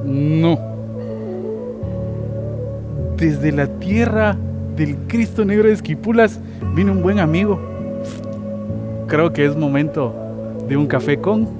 No. Desde la tierra del Cristo Negro de Esquipulas vino un buen amigo. Creo que es momento de un café con...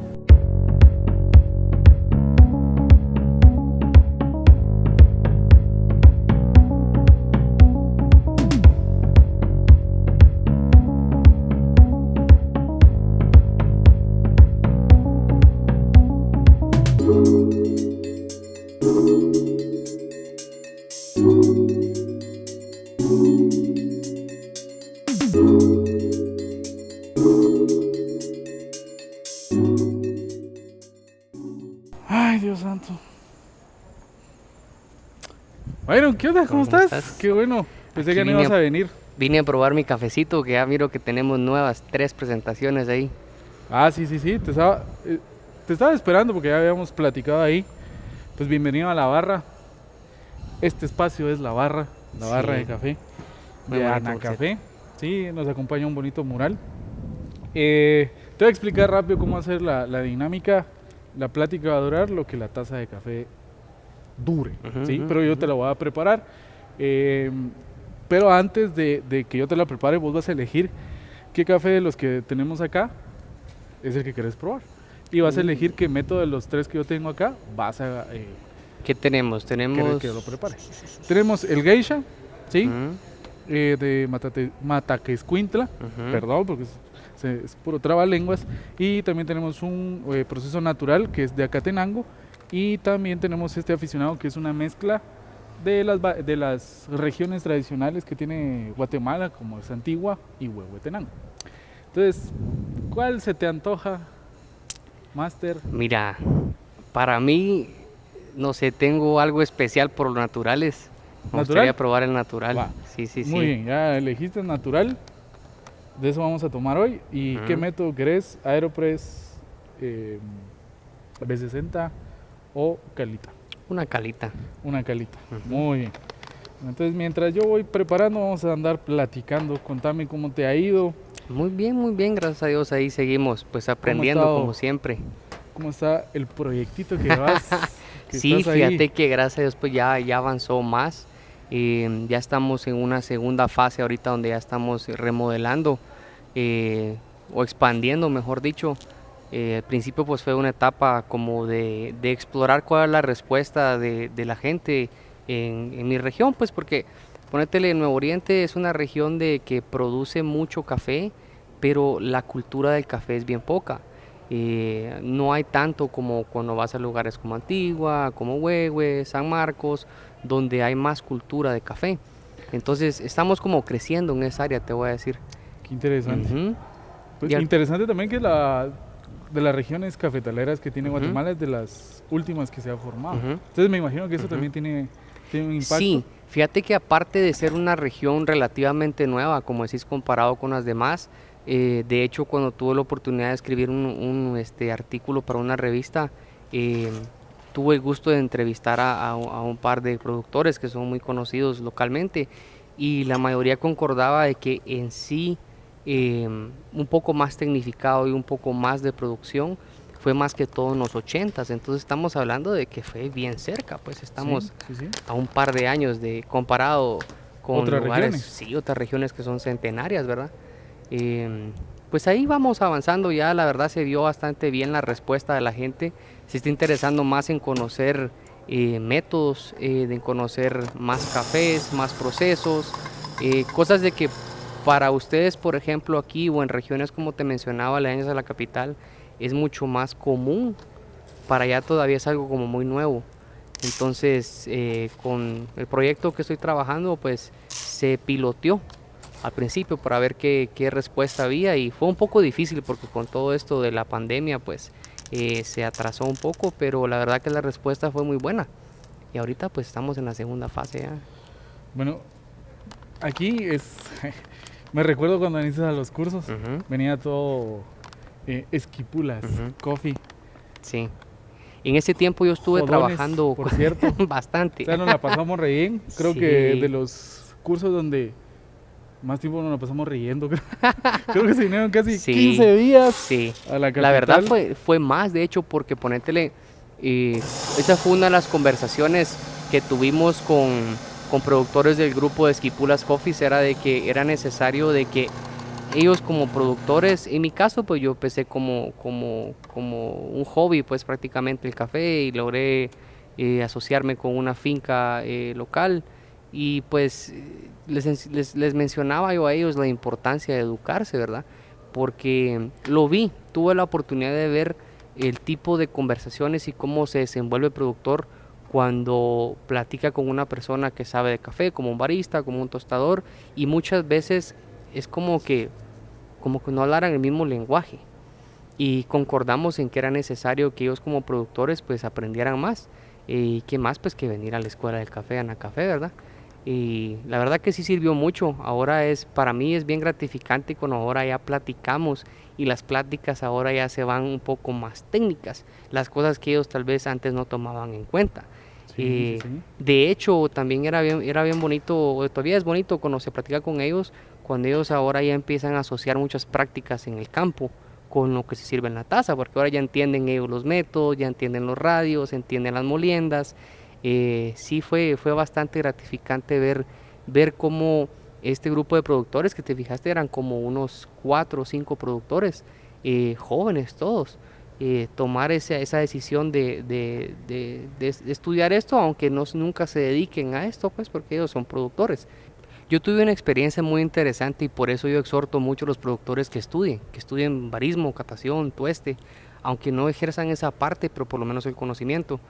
Ay, Dios santo. Bueno, ¿qué onda? ¿Cómo estás? Qué bueno. Pensé que no ibas a venir. Vine a probar mi cafecito, que ya miro que tenemos nuevas 3 presentaciones ahí. Ah, sí. Te estaba esperando porque ya habíamos platicado ahí. Pues bienvenido a la barra. Este espacio es la barra de café. Muy De bonito, Ana Café. Sí, nos acompaña un bonito mural. Te voy a explicar rápido cómo hacer la dinámica. La plática va a durar lo que la taza de café dure, ¿sí? Pero yo te la voy a preparar. Pero antes de que yo te la prepare, vos vas a elegir qué café de los que tenemos acá es el que querés probar. Y vas a elegir qué método de los 3 que yo tengo acá vas a ¿Qué tenemos? querer que lo prepare. Tenemos el Geisha, ¿sí? De Mataquescuintla, perdón, porque es puro trabalenguas. Y también tenemos un proceso natural que es de Acatenango. Y también tenemos este aficionado que es una mezcla de las regiones tradicionales que tiene Guatemala, como es Antigua y Huehuetenango. Entonces, ¿cuál se te antoja, Master? Mira, para mí, no sé, tengo algo especial por los naturales. Me gustaría probar el natural. Va. Sí. Muy bien, ya elegiste el natural. De eso vamos a tomar hoy. ¿Y qué método querés? ¿Aeropress, B60 o calita? Una calita. Una calita. Muy bien. Entonces, mientras yo voy preparando, vamos a andar platicando. Contame cómo te ha ido. Muy bien, gracias a Dios. Ahí seguimos, pues aprendiendo como siempre. ¿Cómo está el proyectito que vas? Sí, fíjate que gracias a Dios pues ya avanzó más. Ya estamos en una segunda fase ahorita donde ya estamos remodelando o expandiendo, mejor dicho. Al principio pues fue una etapa como de explorar cuál es la respuesta de la gente en mi región, pues porque ponétele, Nuevo Oriente es una región que produce mucho café, pero la cultura del café es bien poca. No hay tanto como cuando vas a lugares como Antigua, como Huehue, San Marcos, donde hay más cultura de café. Entonces estamos como creciendo en esa área, te voy a decir. Qué interesante. Pues interesante también que de las regiones cafetaleras que tiene Guatemala es de las últimas que se ha formado. Entonces me imagino que eso también tiene un impacto. Sí, fíjate que aparte de ser una región relativamente nueva, como decís, comparado con las demás, de hecho cuando tuve la oportunidad de escribir un artículo para una revista, tuve el gusto de entrevistar a un par de productores que son muy conocidos localmente, y la mayoría concordaba de que en sí un poco más tecnificado y un poco más de producción fue más que todo en los 80s. Entonces estamos hablando de que fue bien cerca, pues estamos a un par de años de comparado con otras lugares, regiones. Sí, otras regiones que son centenarias, ¿verdad? Pues ahí vamos avanzando. Ya la verdad se vio bastante bien la respuesta de la gente. Se está interesando más en conocer métodos, de conocer más cafés, más procesos, cosas de que para ustedes, por ejemplo, aquí o en regiones como te mencionaba, aledañas a la capital, es mucho más común. Para allá todavía es algo como muy nuevo. Entonces, con el proyecto que estoy trabajando, pues se piloteó al principio para ver qué respuesta había, y fue un poco difícil porque con todo esto de la pandemia, pues se atrasó un poco, pero la verdad que la respuesta fue muy buena. Y ahorita pues estamos en la segunda fase ya. Bueno, aquí me recuerdo cuando inicias a los cursos, venía todo Esquipulas, coffee. Sí. En ese tiempo yo estuve trabajando, por cierto, bastante. O sea, nos la pasamos re creo que de los cursos donde más tiempo nos la pasamos riendo. Creo que se vinieron casi 15 días a la capital. La verdad fue más, de hecho, porque ponétele, Esa fue una de las conversaciones que tuvimos con productores del grupo de Esquipulas Coffees, era de que era necesario de que ellos como productores, en mi caso pues yo empecé como un hobby pues prácticamente el café y logré asociarme con una finca local y pues les mencionaba yo a ellos la importancia de educarse, ¿verdad? Porque lo vi, tuve la oportunidad de ver el tipo de conversaciones y cómo se desenvuelve el productor cuando platica con una persona que sabe de café, como un barista, como un tostador, y muchas veces es como que no hablaran el mismo lenguaje. Y concordamos en que era necesario que ellos como productores pues aprendieran más. Y qué más pues que venir a la escuela del café, Anacafé, ¿verdad? Y la verdad que sí sirvió mucho. Ahora para mí es bien gratificante cuando ahora ya platicamos y las pláticas ahora ya se van un poco más técnicas, las cosas que ellos tal vez antes no tomaban en cuenta. Sí, sí, sí. De hecho, también era bien bonito, o todavía es bonito cuando se platica con ellos, cuando ellos ahora ya empiezan a asociar muchas prácticas en el campo con lo que se sirve en la taza, porque ahora ya entienden ellos los métodos, ya entienden los radios, entienden las moliendas. Sí fue bastante gratificante ver cómo este grupo de productores, que te fijaste eran como unos 4 o 5 productores, jóvenes todos, tomar esa decisión de estudiar esto, aunque nunca se dediquen a esto, pues porque ellos son productores. Yo tuve una experiencia muy interesante y por eso yo exhorto mucho a los productores que estudien barismo, catación, tueste, aunque no ejerzan esa parte, pero por lo menos el conocimiento.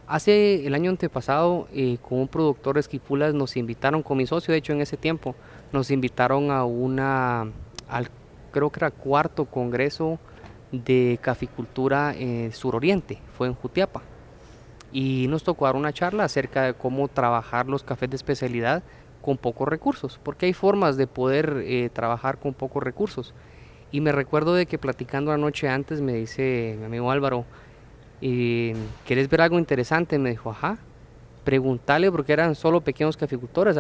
Hace el año antepasado, con un productor de esquipulas nos invitaron, con mi socio, de hecho en ese tiempo, nos invitaron al creo que era cuarto congreso de caficultura suroriente, fue en Jutiapa. Y nos tocó dar una charla acerca de cómo trabajar los cafés de especialidad con pocos recursos, porque hay formas de poder trabajar con pocos recursos. Y me recuerdo de que platicando la noche antes me dice mi amigo Álvaro, ¿quieres ver algo interesante? Me dijo, ajá, preguntarle, porque eran solo pequeños caficultores,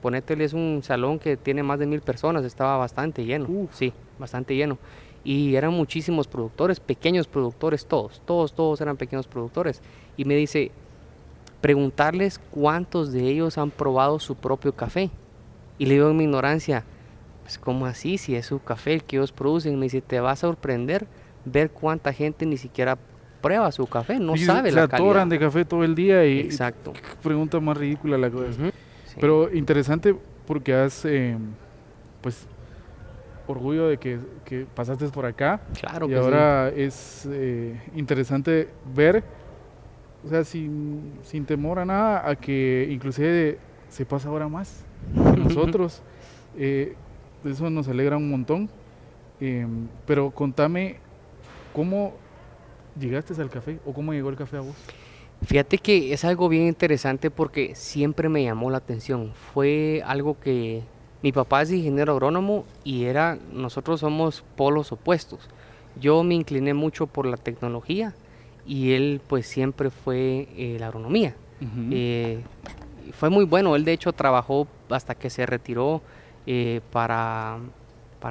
ponételes un salón que tiene más de 1000 personas, estaba bastante lleno, sí, bastante lleno. Y eran muchísimos productores, pequeños productores, todos eran pequeños productores. Y me dice, preguntarles cuántos de ellos han probado su propio café. Y le digo en mi ignorancia, pues ¿cómo así? Si es su café el que ellos producen. Me dice, te va a sorprender ver cuánta gente ni siquiera prueba su café, no sabe la calidad. Se atoran de café todo el día y exacto. Pregunta más ridícula la cosa. Sí. Pero interesante porque has, pues, orgullo de que pasaste por acá. Claro y que ahora es interesante ver, o sea, sin temor a nada, a que inclusive se pasa ahora más que nosotros. Eso nos alegra un montón. Pero contame, ¿cómo llegaste al café o cómo llegó el café a vos? Fíjate que es algo bien interesante porque siempre me llamó la atención. Fue algo que mi papá es ingeniero agrónomo y nosotros somos polos opuestos. Yo me incliné mucho por la tecnología y él pues siempre fue la agronomía. Fue muy bueno, él de hecho trabajó hasta que se retiró para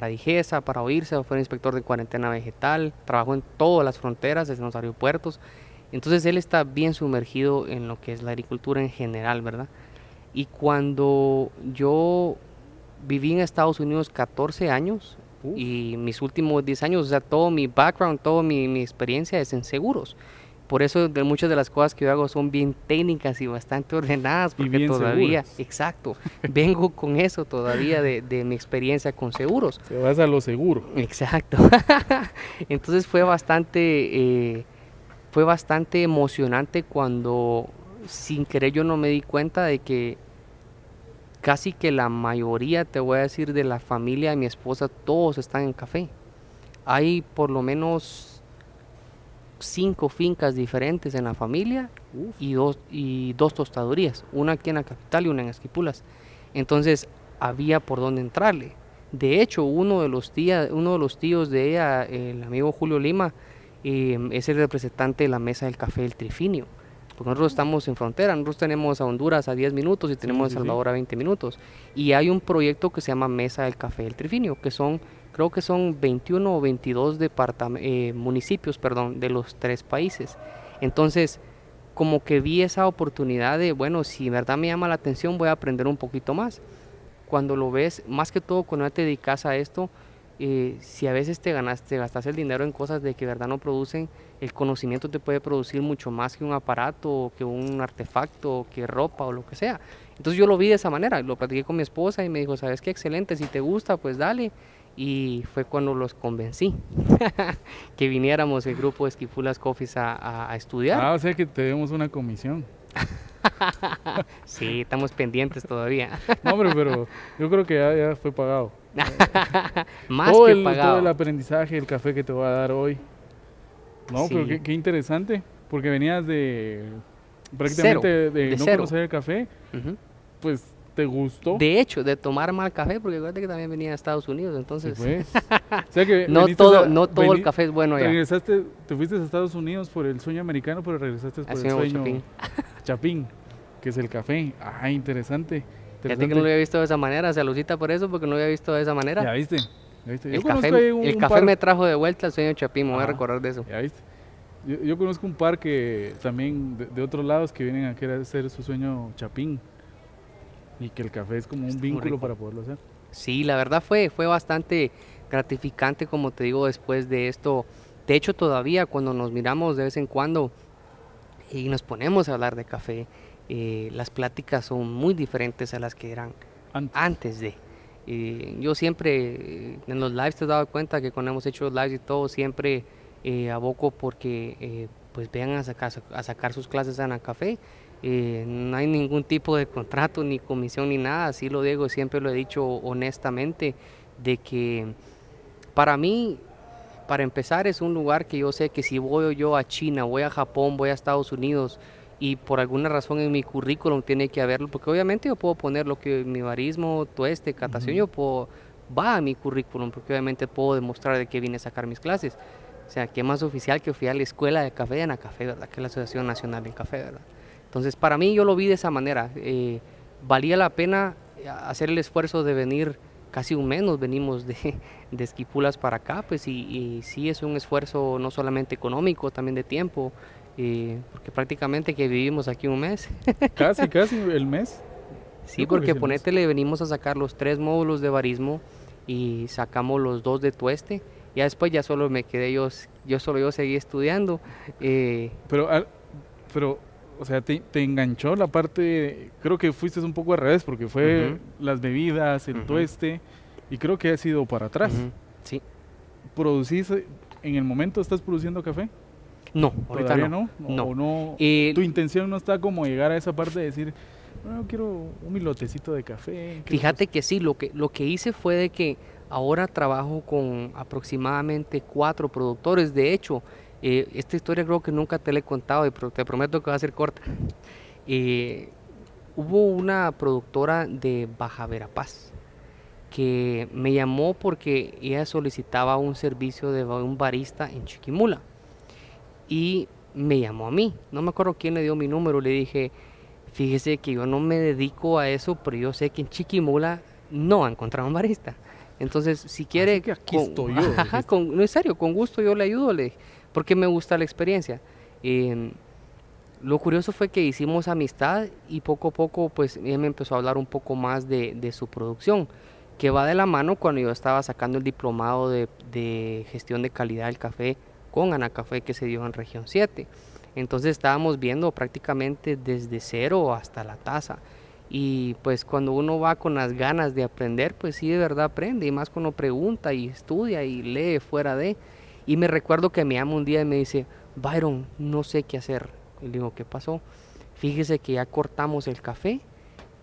Digesa, para OIRSA, fue inspector de cuarentena vegetal, trabajó en todas las fronteras, desde los aeropuertos. Entonces él está bien sumergido en lo que es la agricultura en general, ¿verdad? Y cuando yo viví en Estados Unidos 14 años y mis últimos 10 años, o sea, todo mi background, toda mi experiencia es en seguros. Por eso muchas de las cosas que yo hago son bien técnicas y bastante ordenadas, porque bien todavía, seguras. Exacto, vengo con eso todavía de mi experiencia con seguros. Te vas a lo seguro. Exacto. Entonces fue bastante emocionante cuando sin querer yo no me di cuenta de que casi que la mayoría, te voy a decir, de la familia de mi esposa, todos están en café. Hay por lo menos 5 fincas diferentes en la familia y dos tostadurías, una aquí en la capital y una en Esquipulas. Entonces había por dónde entrarle. De hecho, uno de los tíos de ella, el amigo Julio Lima, es el representante de la Mesa del Café del Trifinio. Porque nosotros estamos en frontera, nosotros tenemos a Honduras a 10 minutos y tenemos a Salvador a 20 minutos. Y hay un proyecto que se llama Mesa del Café del Trifinio, que creo que son 21 o 22 municipios, de los 3 países. Entonces, como que vi esa oportunidad de, bueno, si en verdad me llama la atención, voy a aprender un poquito más. Cuando lo ves, más que todo cuando te dedicas a esto, si a veces te gastas el dinero en cosas de que de verdad no producen, el conocimiento te puede producir mucho más que un aparato, que un artefacto, que ropa o lo que sea. Entonces yo lo vi de esa manera, lo platiqué con mi esposa y me dijo, ¿sabes qué? Excelente, si te gusta, pues dale. Y fue cuando los convencí que viniéramos el grupo de Esquipulas Coffees a estudiar. O sea que te demos una comisión. Sí, estamos pendientes todavía. No, hombre, pero yo creo que ya fue pagado. Más Todo que todo el pagado. aprendizaje, el café que te voy a dar hoy. No, pero Sí. qué interesante, porque venías de prácticamente de no cero. conocer el café, Ujú. pues te gustó. De hecho, de tomar mal café, porque acuérdate que también venía de Estados Unidos, Sí, entonces pues. O sea que no veniste todo, no todo el café es bueno allá. regresaste, te fuiste a Estados Unidos por el sueño americano, pero regresaste por Así el mismo, sueño Chapín. chapín, que es el café. Interesante. Fíjate que no lo había visto de esa manera, saludcita por eso, porque no lo había visto de esa manera. Ya viste, ya viste. Yo El conozco café, ahí el un café par, me trajo de vuelta al sueño Chapín, me voy a Ajá. recordar de eso. ya viste. Yo conozco un par que también de otros lados que vienen a querer hacer su sueño chapín y que el café es como un Está muy vínculo rico. para poderlo hacer. Sí, la verdad fue bastante gratificante, como te digo, después de esto. De hecho, todavía cuando nos miramos de vez en cuando y nos ponemos a hablar de café, las pláticas son muy diferentes a las que eran antes de. Yo siempre en los lives te he dado cuenta que cuando hemos hecho lives y todo, siempre aboco porque pues vengan a sacar sus clases en el café. No hay ningún tipo de contrato, ni comisión, ni nada. Así lo digo, siempre lo he dicho honestamente, de que para mí, para empezar, es un lugar que yo sé que si voy yo a China, voy a Japón, voy a Estados Unidos y por alguna razón en mi currículum tiene que haberlo, porque obviamente yo puedo poner lo que mi barismo, tueste, catación, yo puedo, va a mi currículum, porque obviamente puedo demostrar de qué vine a sacar mis clases. O sea, qué más oficial que fui a la escuela de café de Anacafé, ¿verdad? Que es la Asociación Nacional del Café, ¿verdad? Entonces, para mí yo lo vi de esa manera. Valía la pena hacer el esfuerzo de venir casi un mes, nos venimos de Esquipulas para acá, pues y sí es un esfuerzo no solamente económico, también de tiempo, porque prácticamente que vivimos aquí un mes. Casi el mes. Sí, Yo creo que porque sí el mes. ponete, le venimos a sacar los 3 módulos de barismo y sacamos los 2 de tueste. Ya después ya solo me quedé yo seguí estudiando. Pero, pero o sea, te enganchó la parte, creo que fuiste un poco al revés, porque fue Ujú, las bebidas, el ujú, tueste, y creo que ha sido para atrás. ujú. Sí. ¿Producís, en el momento estás produciendo café? No, ahorita ¿Todavía no. no? No. ¿O no? Eh, ¿Tu intención no está como llegar a esa parte de decir, bueno, quiero un milotecito de café? Fíjate que sí, lo que hice fue de que ahora trabajo con aproximadamente 4 productores. De hecho, esta historia creo que nunca te la he contado, pero te prometo que va a ser corta. Eh, Hubo una productora de Baja Verapaz que me llamó porque ella solicitaba un servicio de un barista en Chiquimula y me llamó a mí. No me acuerdo quién le dio mi número, le dije, fíjese que yo no me dedico a eso, pero yo sé que en Chiquimula no va a encontrar un barista. Entonces, si quiere, Así que aquí estoy yo, ajá, dijiste. no, en serio, con gusto yo le ayudo, le dije, porque me gusta la experiencia. Lo curioso fue que hicimos amistad y poco a poco pues ella me empezó a hablar un poco más de su producción, que va de la mano cuando yo estaba sacando el diplomado de gestión de calidad del café con Anacafé que se dio en región 7. Entonces estábamos viendo prácticamente desde cero hasta la taza. Y pues cuando uno va con las ganas de aprender, pues sí de verdad aprende, y más cuando pregunta y estudia y lee fuera de. Y me recuerdo que me llama un día y me dice, Byron, no sé qué hacer. Y le digo, ¿qué pasó? Fíjese que ya cortamos el café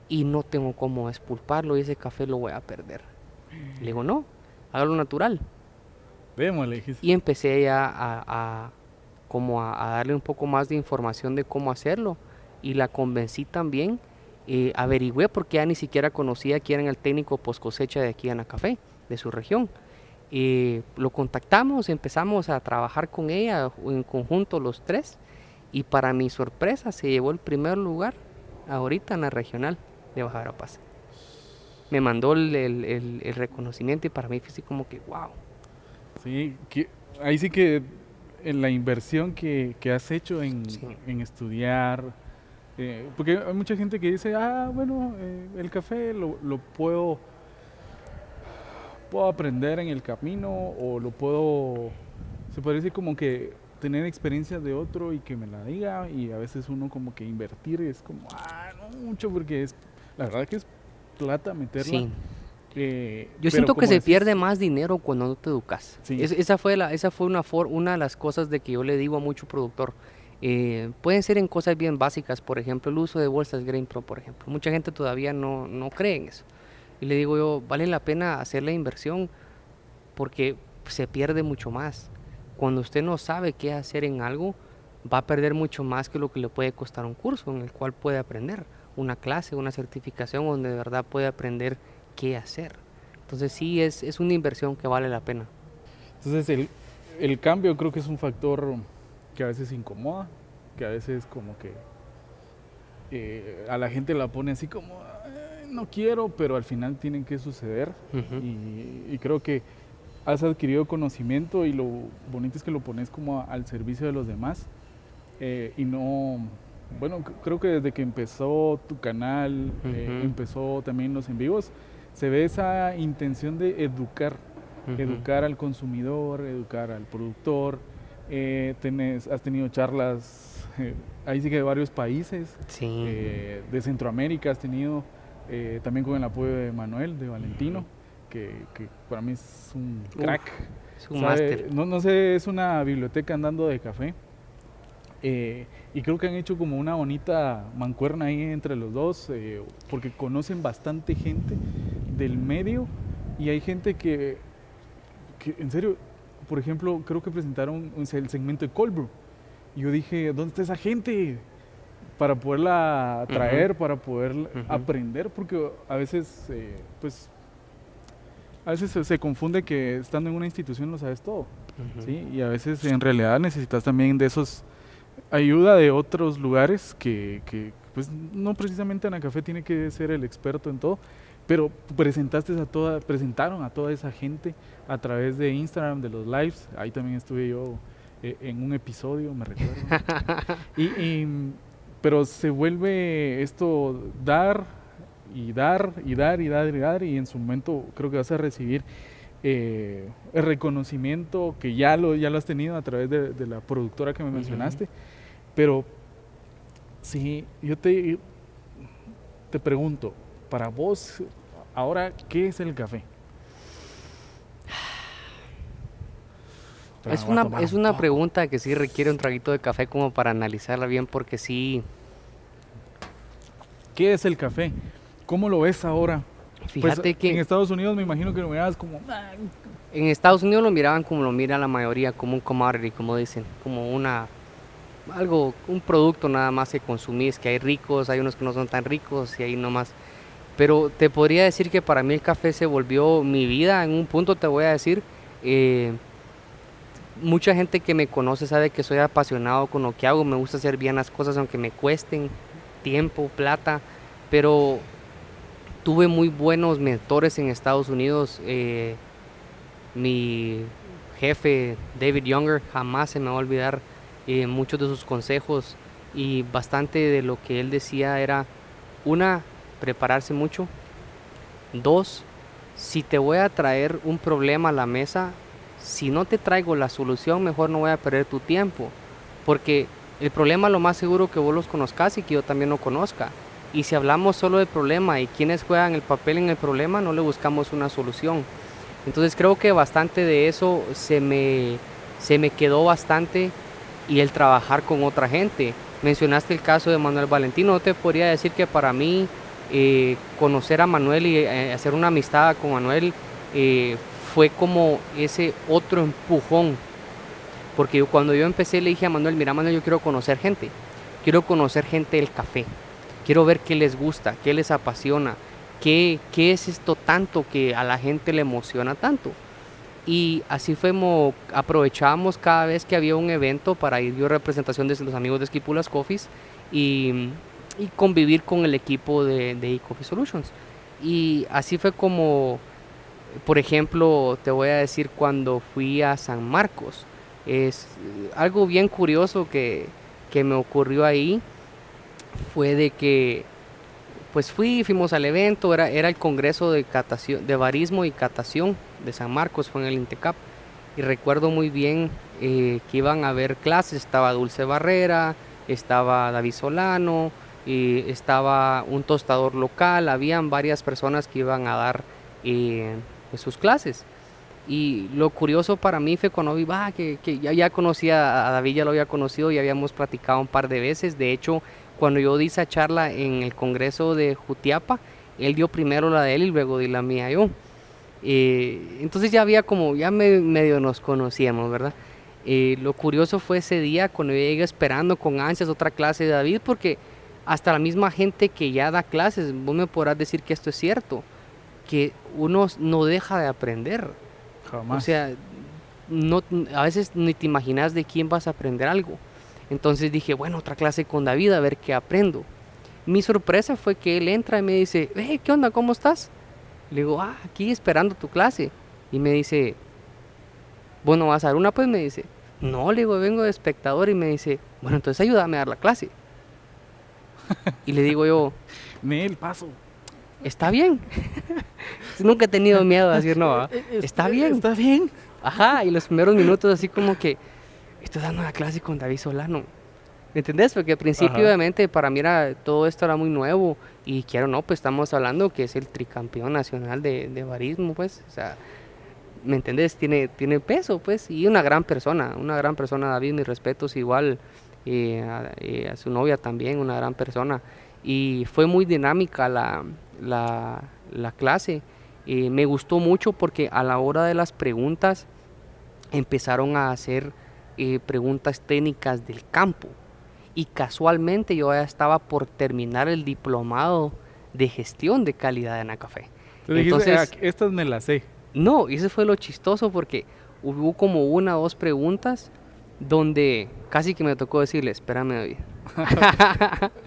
y no tengo cómo espulparlo y ese café lo voy a perder. Le digo, no, hágalo natural. Démosle, dijiste. Y empecé ya como a darle un poco más de información de cómo hacerlo y la convencí también. Averigüé porque ya ni siquiera conocía quién era el técnico post cosecha de aquí en Anacafé, de su región. Lo contactamos, empezamos a trabajar con ella en conjunto los 3 y para mi sorpresa se llevó el primer lugar ahorita en la regional de Baja Verapaz. Me mandó el reconocimiento y para mí fue así como que wow. Sí, ahí sí que en la inversión que has hecho Sí. en estudiar, porque hay mucha gente que dice, bueno, el café lo puedo aprender en el camino o lo puedo, se parece como que tener experiencias de otro y que me la diga y a veces uno como que invertir es como, no mucho porque es, la verdad que es plata meterla, Sí. Yo pero siento que como se pierde decís, más dinero cuando no te educas. sí, Esa fue una de las cosas de que yo le digo a mucho productor. Pueden ser en cosas bien básicas, por ejemplo, el uso de bolsas Grain Pro, por ejemplo. Mucha gente todavía no cree en eso. Y le digo yo, vale la pena hacer la inversión porque se pierde mucho más. Cuando usted no sabe qué hacer en algo, va a perder mucho más que lo que le puede costar un curso en el cual puede aprender, una clase, una certificación donde de verdad puede aprender qué hacer. Entonces sí, es una inversión que vale la pena. entonces el cambio creo que es un factor que a veces incomoda, que a veces como que a la gente la pone así como, no quiero, pero al final tienen que suceder. Ujú. Y creo que has adquirido conocimiento y lo bonito es que lo pones como al servicio de los demás. Y no, bueno, creo que desde que empezó tu canal, Ujú. empezó también los en vivos, se ve esa intención de educar, Ujú. educar al consumidor, educar al productor. Has tenido charlas, ahí sí que de varios países, Sí. de Centroamérica has tenido, también con el apoyo de Manuel, de Valentino, Ujú. que para mí es un Uf, crack. es un máster. ¿Sabe? No sé, es una biblioteca andando de café. Y creo que han hecho como una bonita mancuerna ahí entre los dos, porque conocen bastante gente del medio y hay gente que en serio, por ejemplo, creo que presentaron el segmento de Cold Brew. Y yo dije, ¿dónde está esa gente? Para poderla Ujú. traer, para poder Ujú. aprender, porque a veces, pues, a veces se confunde que estando en una institución lo sabes todo, Ujú. ¿sí? Y a veces en realidad necesitas también de esos ayuda de otros lugares pues no precisamente Anacafé tiene que ser el experto en todo, pero presentaron a toda esa gente a través de Instagram, de los lives, ahí también estuve yo en un episodio, me recuerdo. Y, y- pero se vuelve esto dar y dar y dar y dar y dar y en su momento creo que vas a recibir el reconocimiento que ya lo has tenido a través de la productora que me Ujú. mencionaste, pero sí, te pregunto, para vos, ahora, ¿qué es el café? Pero me voy a tomar Es un una poco. pregunta que sí requiere un traguito de café como para analizarla bien, porque sí, ¿Qué es el café? ¿Cómo lo ves ahora? Pues fíjate en que Estados Unidos me imagino que lo mirabas como, en Estados Unidos lo miraban como lo mira la mayoría, como un commodity, como dicen, como un producto nada más que consumís, que hay ricos, hay unos que no son tan ricos y ahí nomás. Pero te podría decir que para mí el café se volvió mi vida, en un punto te voy a decir, eh, mucha gente que me conoce sabe que soy apasionado con lo que hago, me gusta hacer bien las cosas aunque me cuesten tiempo, plata, pero tuve muy buenos mentores en Estados Unidos. Mi jefe David Younger jamás se me va a olvidar muchos de sus consejos y bastante de lo que él decía era, una, prepararse mucho, dos, si te voy a traer un problema a la mesa, si no te traigo la solución, mejor no voy a perder tu tiempo, porque el problema lo más seguro que vos los conozcas y que yo también lo conozca. Y si hablamos solo del problema y quienes juegan el papel en el problema, no le buscamos una solución. Entonces creo que bastante de eso se me quedó bastante y el trabajar con otra gente. Mencionaste el caso de Manuel Valentino, no te podría decir que para mí conocer a Manuel y hacer una amistad con Manuel eh, fue como ese otro empujón, porque cuando yo empecé le dije a Manuel, mira Manuel, yo quiero conocer gente del café, quiero ver qué les gusta, qué les apasiona, qué es esto tanto que a la gente le emociona tanto. Y así fuimos, aprovechábamos cada vez que había un evento para ir yo representación de los amigos de Esquipulas Coffees y, y convivir con el equipo de eCoffee Solutions. Y así fue como, por ejemplo, te voy a decir cuando fui a San Marcos. Es algo bien curioso que me ocurrió ahí fue de que pues fuimos al evento, era el congreso de catación, de barismo y catación de San Marcos, fue en el INTECAP, y recuerdo muy bien que iban a haber clases, estaba Dulce Barrera, estaba David Solano, y estaba un tostador local, habían varias personas que iban a dar pues, sus clases. Y lo curioso para mí fue cuando vi, que ya conocía a David, ya lo había conocido, ya habíamos platicado un par de veces. De hecho, cuando yo di esa charla en el Congreso de Jutiapa, él dio primero la de él y luego di la mía yo. Entonces ya había como, ya medio nos conocíamos, ¿verdad? Lo curioso fue ese día cuando yo llegué esperando con ansias otra clase de David, porque hasta la misma gente que ya da clases, vos me podrás decir que esto es cierto, que uno no deja de aprender. O Jamás. sea, no, a veces ni te imaginas de quién vas a aprender algo. Entonces dije, bueno, otra clase con David, a ver qué aprendo. Mi sorpresa fue que él entra y me dice, ¿qué onda? ¿Cómo estás? Le digo, aquí esperando tu clase. Y me dice, bueno, ¿vas a dar una? Pues me dice, no, le digo, vengo de espectador. Y me dice, bueno, entonces ayúdame a dar la clase. Y le digo yo, Nel, paso. está bien. Nunca he tenido miedo de decir no, ¿va? Está bien. Está bien. Ajá, y los primeros minutos así como que estoy dando una clase con David Solano. ¿Me entendés? Porque al principio Ajá. obviamente para mí todo esto era muy nuevo y quiero no, pues estamos hablando que es el tricampeón nacional de barismo, pues, o sea, ¿me entendés? Tiene peso, pues, y una gran persona David, mis respetos igual, a su novia también, una gran persona. Y fue muy dinámica la clase. Me gustó mucho porque a la hora de las preguntas empezaron a hacer preguntas técnicas del campo. Y casualmente yo ya estaba por terminar el diplomado de gestión de calidad de Anacafé. Te dijiste, Entonces, estas me las sé. no, y eso fue lo chistoso porque hubo como una o dos preguntas donde casi que me tocó decirle, espérame David.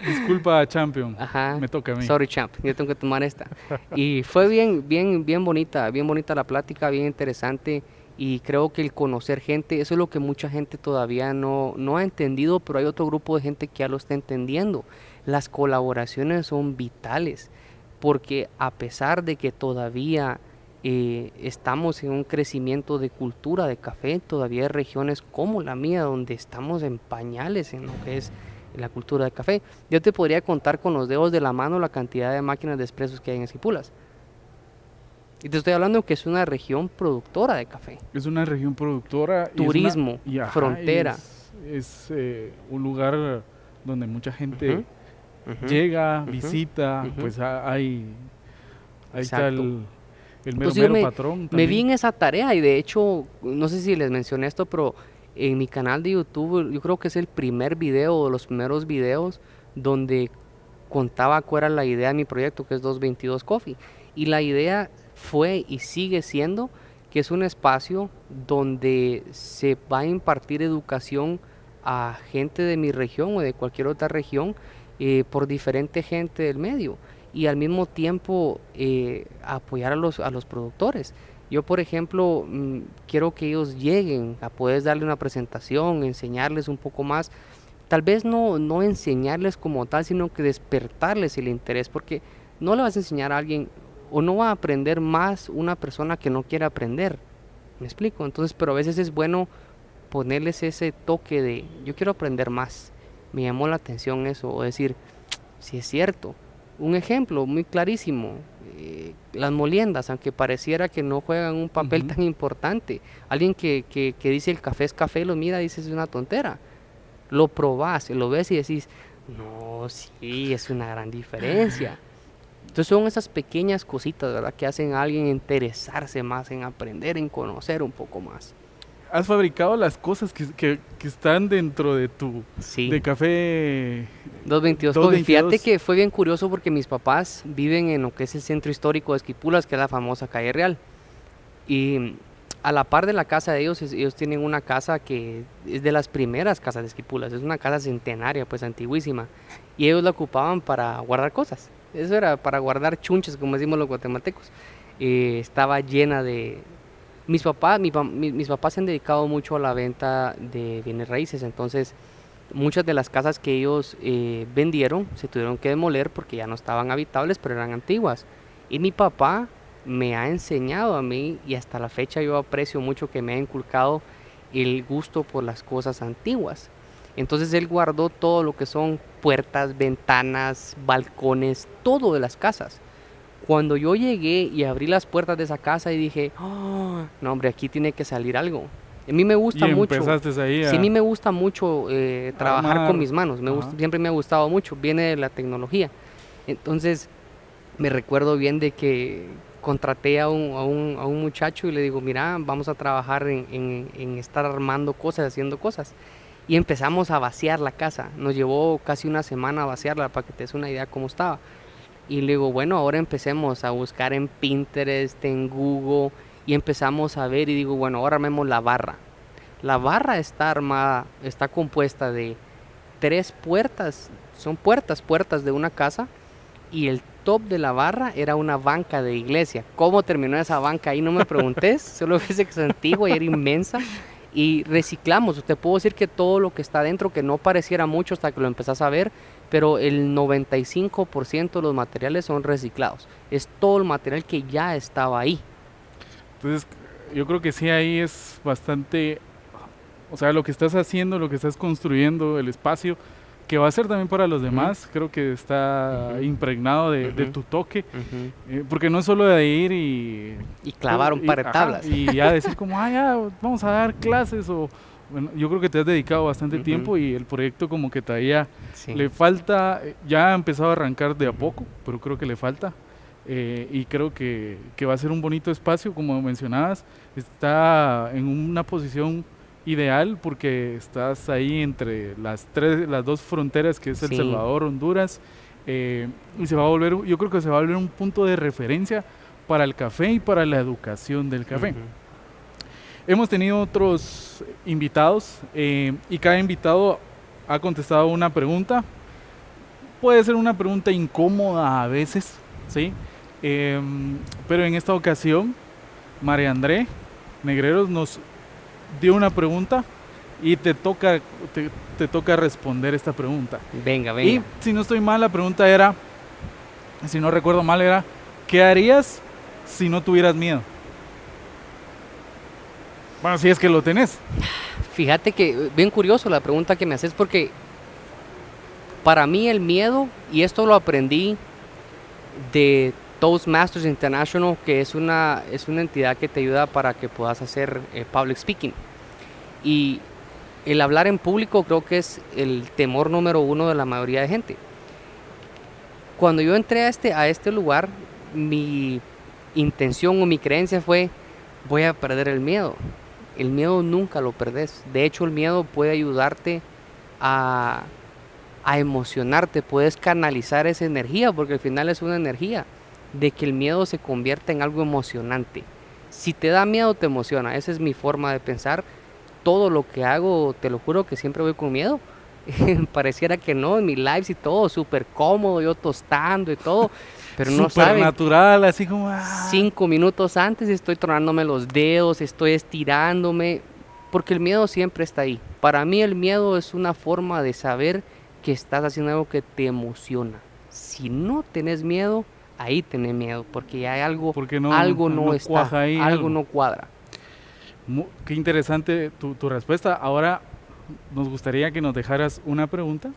Disculpa, champion. Ajá, Me toca a mí. sorry champ, yo tengo que tomar esta. Y fue bien bonita la plática, bien interesante. Y creo que el conocer gente, eso es lo que mucha gente todavía no ha entendido, pero hay otro grupo de gente que ya lo está entendiendo. Las colaboraciones son vitales, porque a pesar de que todavía estamos en un crecimiento de cultura de café, todavía hay regiones como la mía donde estamos en pañales en lo que es la cultura de café. Yo te podría contar con los dedos de la mano la cantidad de máquinas de expresos que hay en Esquipulas. Y te estoy hablando que es una región productora de café. Es una región productora. Turismo, ajá, frontera. Es un lugar donde mucha gente Ujú, llega, ujú, visita, ujú. pues ahí está Exacto. el mero Entonces yo patrón me vi también. en esa tarea y de hecho, no sé si les mencioné esto, pero en mi canal de YouTube yo creo que es el primer video o los primeros videos donde contaba cuál era la idea de mi proyecto, que es 222 Coffee. Y la idea fue y sigue siendo que es un espacio donde se va a impartir educación a gente de mi región o de cualquier otra región por diferente gente del medio y al mismo tiempo apoyar a los productores. Yo, por ejemplo, quiero que ellos lleguen a poder darle una presentación, enseñarles un poco más. Tal vez no enseñarles como tal, sino que despertarles el interés, porque no le vas a enseñar a alguien o no va a aprender más una persona que no quiere aprender. ¿Me explico? Entonces, pero a veces es bueno ponerles ese toque de yo quiero aprender más. Me llamó la atención eso, o decir, si es cierto. Un ejemplo muy clarísimo, las moliendas, aunque pareciera que no juegan un papel Ujú. tan importante. Alguien que dice el café es café, lo mira y dice es una tontera. Lo probás, lo ves y decís, no, sí, es una gran diferencia. Entonces son esas pequeñas cositas, ¿verdad? Que hacen a alguien interesarse más en aprender, en conocer un poco más. Has fabricado las cosas que están dentro de Sí. de café 222 Coffee. Fíjate 222. que fue bien curioso porque mis papás viven en lo que es el centro histórico de Esquipulas, que es la famosa calle Real. Y a la par de la casa de ellos, ellos tienen una casa que es de las primeras casas de Esquipulas. Es una casa centenaria, pues antiguísima. Y ellos la ocupaban para guardar cosas. Eso era para guardar chunches, como decimos los guatemaltecos. Estaba llena Mis papás se han dedicado mucho a la venta de bienes raíces, entonces muchas de las casas que ellos vendieron se tuvieron que demoler porque ya no estaban habitables, pero eran antiguas. Y mi papá me ha enseñado a mí, y hasta la fecha yo aprecio mucho que me ha inculcado el gusto por las cosas antiguas. Entonces él guardó todo lo que son puertas, ventanas, balcones, todo de las casas. Cuando yo llegué y abrí las puertas de esa casa y dije, "Oh, no hombre, aquí tiene que salir algo". A mí me Y gusta mucho, empezaste ahí sí, a mí me gusta mucho trabajar armar. con mis manos, Ajá. siempre me ha gustado mucho, viene de la tecnología. Entonces me recuerdo bien de que contraté a un muchacho y le digo, mira, vamos a trabajar en estar armando cosas, haciendo cosas. Y empezamos a vaciar la casa. Nos llevó casi una semana a vaciarla para que te des una idea cómo estaba. Y le digo, bueno, ahora empecemos a buscar en Pinterest, en Google, y empezamos a ver y digo, bueno, ahora armemos la barra. La barra está armada, está compuesta de 3 puertas, son puertas de una casa, y el top de la barra era una banca de iglesia. ¿Cómo terminó esa banca ahí? No me preguntes, solo que es antigua y era inmensa. Y reciclamos, te puedo decir que todo lo que está dentro, que no pareciera mucho hasta que lo empezás a ver, pero el 95% de los materiales son reciclados. Es todo el material que ya estaba ahí. Entonces, yo creo que sí, ahí es bastante, o sea, lo que estás haciendo, lo que estás construyendo, el espacio, que va a ser también para los demás, creo que está Ujú, impregnado de ujú, tu toque, ujú. porque no es solo de ir y, Y clavar un par de ajá, tablas. y ya decir como, ah, ya, vamos a dar clases, o, bueno, yo creo que te has dedicado bastante Ujú, tiempo y el proyecto como que todavía sí. le falta, ya ha empezado a arrancar de a Ujú. poco, pero creo que le falta. Y creo que va a ser un bonito espacio, como mencionabas, está en una posición ideal porque estás ahí entre las dos fronteras que es El Sí. Salvador, Honduras, y se va a volver, yo creo que se va a volver un punto de referencia para el café y para la educación del café. Ujú. Hemos tenido otros invitados y cada invitado ha contestado una pregunta. Puede ser una pregunta incómoda a veces, ¿sí? Pero en esta ocasión, María André Negreros nos dio una pregunta y te toca responder esta pregunta. Venga, Y venga. si no estoy mal, la pregunta era, si no recuerdo mal, era, ¿qué harías si no tuvieras miedo? Bueno, si es que lo tenés. Fíjate que bien curioso la pregunta que me haces porque para mí el miedo, y esto lo aprendí de Toastmasters International, que es una entidad que te ayuda para que puedas hacer public speaking. Y el hablar en público creo que es el temor número uno de la mayoría de gente. Cuando yo entré a este lugar, mi intención o mi creencia fue, voy a perder el miedo. El miedo nunca lo perdés. De hecho, el miedo puede ayudarte a, a emocionarte, puedes canalizar esa energía, porque al final es una energía, de que el miedo se convierta en algo emocionante. Si te da miedo, te emociona. Esa es mi forma de pensar. Todo lo que hago, te lo juro que siempre voy con miedo. Pareciera que no, en mis lives y todo, súper cómodo, yo tostando y todo, pero no Súper saben, natural, así como... 5 minutos antes estoy tronándome los dedos, estoy estirándome, porque el miedo siempre está ahí. Para mí el miedo es una forma de saber que estás haciendo algo que te emociona. Si no tenés miedo, ahí tenés miedo, porque ya hay algo, porque algo no no está, cuaja ahí algo algo. no cuadra. Qué interesante tu respuesta. Ahora nos gustaría que nos dejaras una pregunta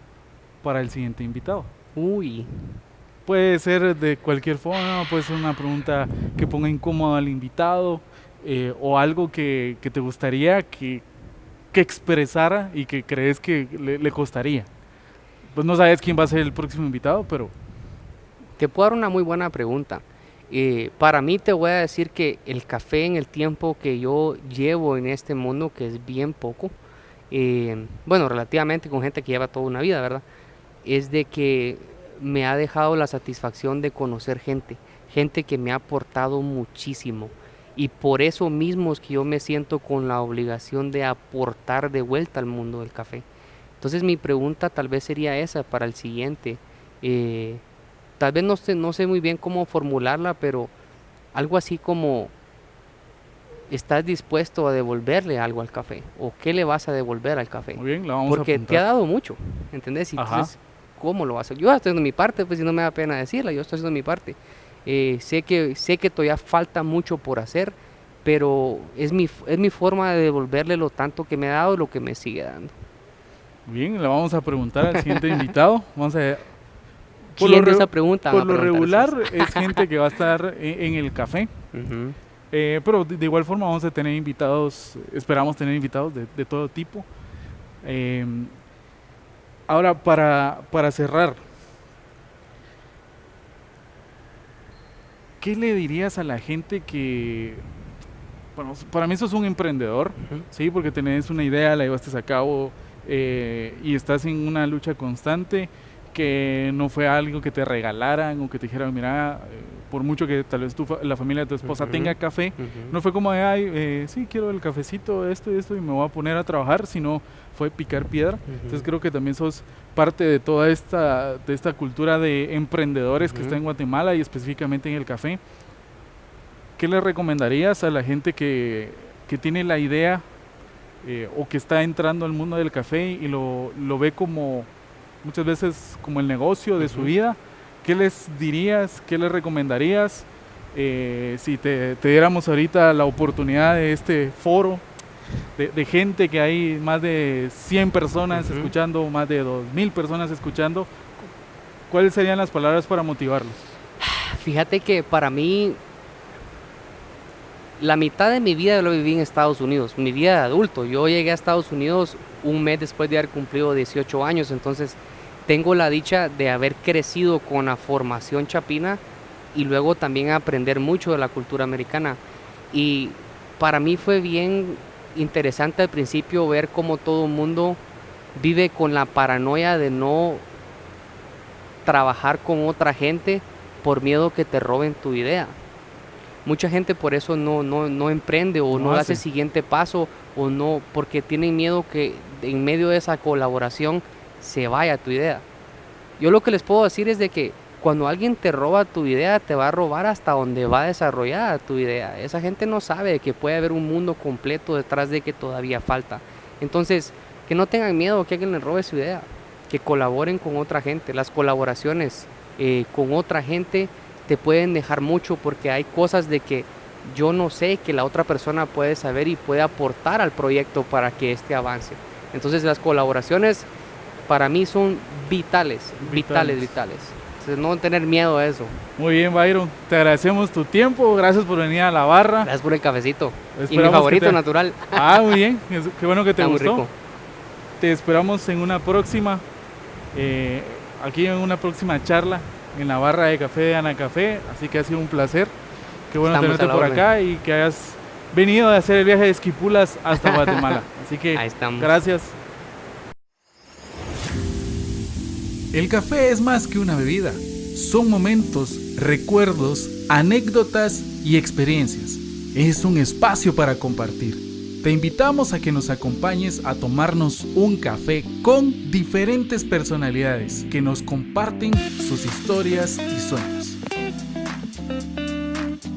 para el siguiente invitado. Uy, Puede ser de cualquier forma, puede ser una pregunta que ponga incómodo al invitado o algo que te gustaría que expresara y que crees que le costaría. Pues no sabes quién va a ser el próximo invitado, pero te puedo dar una muy buena pregunta. Para mí te voy a decir que el café en el tiempo que yo llevo en este mundo, que es bien poco, bueno, relativamente con gente que lleva toda una vida, ¿verdad? Es de que me ha dejado la satisfacción de conocer gente, gente que me ha aportado muchísimo. Y por eso mismo es que yo me siento con la obligación de aportar de vuelta al mundo del café. Entonces mi pregunta tal vez sería esa para el siguiente. Eh, Tal vez no sé muy bien cómo formularla, pero algo así como, ¿estás dispuesto a devolverle algo al café? ¿O qué le vas a devolver al café? Muy bien, la vamos a Porque apuntar. te ha dado mucho, ¿entendés? Y Ajá. entonces, ¿cómo lo vas a hacer? Yo estoy haciendo mi parte, pues si no me da pena decirla, yo estoy haciendo mi parte. Sé que todavía falta mucho por hacer, pero es mi forma de devolverle lo tanto que me ha dado y lo que me sigue dando. Bien, le vamos a preguntar al siguiente invitado. Vamos a ver. ¿Quién de esa pregunta? Por lo regular es gente que va a estar en el café. Ujú. Pero de igual forma vamos a tener invitados, esperamos tener invitados de todo tipo. Eh, Ahora, para cerrar, ¿qué le dirías a la gente que, bueno, para mí sos un emprendedor, Ujú. ¿sí? Porque tenés una idea, la llevaste a cabo y estás en una lucha constante, que no fue algo que te regalaran o que te dijeran, mira, por mucho que tal vez la familia de tu esposa Ujú. tenga café, Ujú. no fue como de, ay, sí, quiero el cafecito, esto y esto, y me voy a poner a trabajar, sino fue picar piedra. Entonces Ujú. creo que también sos parte de toda esta cultura de emprendedores que Ujú. está en Guatemala y específicamente en el café. ¿Qué le recomendarías a la gente que tiene la idea o que está entrando al mundo del café y lo ve como muchas veces como el negocio de su Ujú. vida? ¿Qué les dirías? ¿Qué les recomendarías? Si te diéramos ahorita la oportunidad de este foro de gente que hay más de 100 personas Ujú. escuchando, más de 2000 personas escuchando, ¿cuáles serían las palabras para motivarlos? Fíjate que para mí la mitad de mi vida lo viví en Estados Unidos, mi vida de adulto. Yo llegué a Estados Unidos un mes después de haber cumplido 18 años, entonces tengo la dicha de haber crecido con la formación chapina y luego también aprender mucho de la cultura americana. Y para mí fue bien interesante al principio ver cómo todo el mundo vive con la paranoia de no trabajar con otra gente por miedo que te roben tu idea. Mucha gente por eso no emprende o No no hace hace. el siguiente paso o no, porque tienen miedo que en medio de esa colaboración se vaya tu idea. Yo lo que les puedo decir es de que cuando alguien te roba tu idea, te va a robar hasta donde va desarrollada tu idea. Esa gente no sabe que puede haber un mundo completo detrás de que todavía falta. Entonces, que no tengan miedo que alguien les robe su idea, que colaboren con otra gente. Las colaboraciones con otra gente te pueden dejar mucho porque hay cosas de que yo no sé que la otra persona puede saber y puede aportar al proyecto para que este avance. Entonces las colaboraciones para mí son vitales. Entonces no tener miedo a eso. Muy bien, Byron, te agradecemos tu tiempo, gracias por venir a la barra. Gracias por el cafecito. Y mi Esperamos favorito que te- natural. Muy bien, qué bueno que te Está muy gustó. rico. Te esperamos en una próxima, aquí en una próxima charla en la barra de café de Ana Café, así que ha sido un placer. Qué bueno Estamos tenerte a la por orden. acá y que hayas venido a hacer el viaje de Esquipulas hasta Guatemala. Así que Ahí estamos. gracias. El café es más que una bebida. Son momentos, recuerdos, anécdotas y experiencias. Es un espacio para compartir. Te invitamos a que nos acompañes a tomarnos un café con diferentes personalidades que nos comparten sus historias y sueños.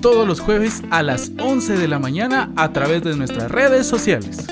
Todos los jueves a las 11 de la mañana a través de nuestras redes sociales.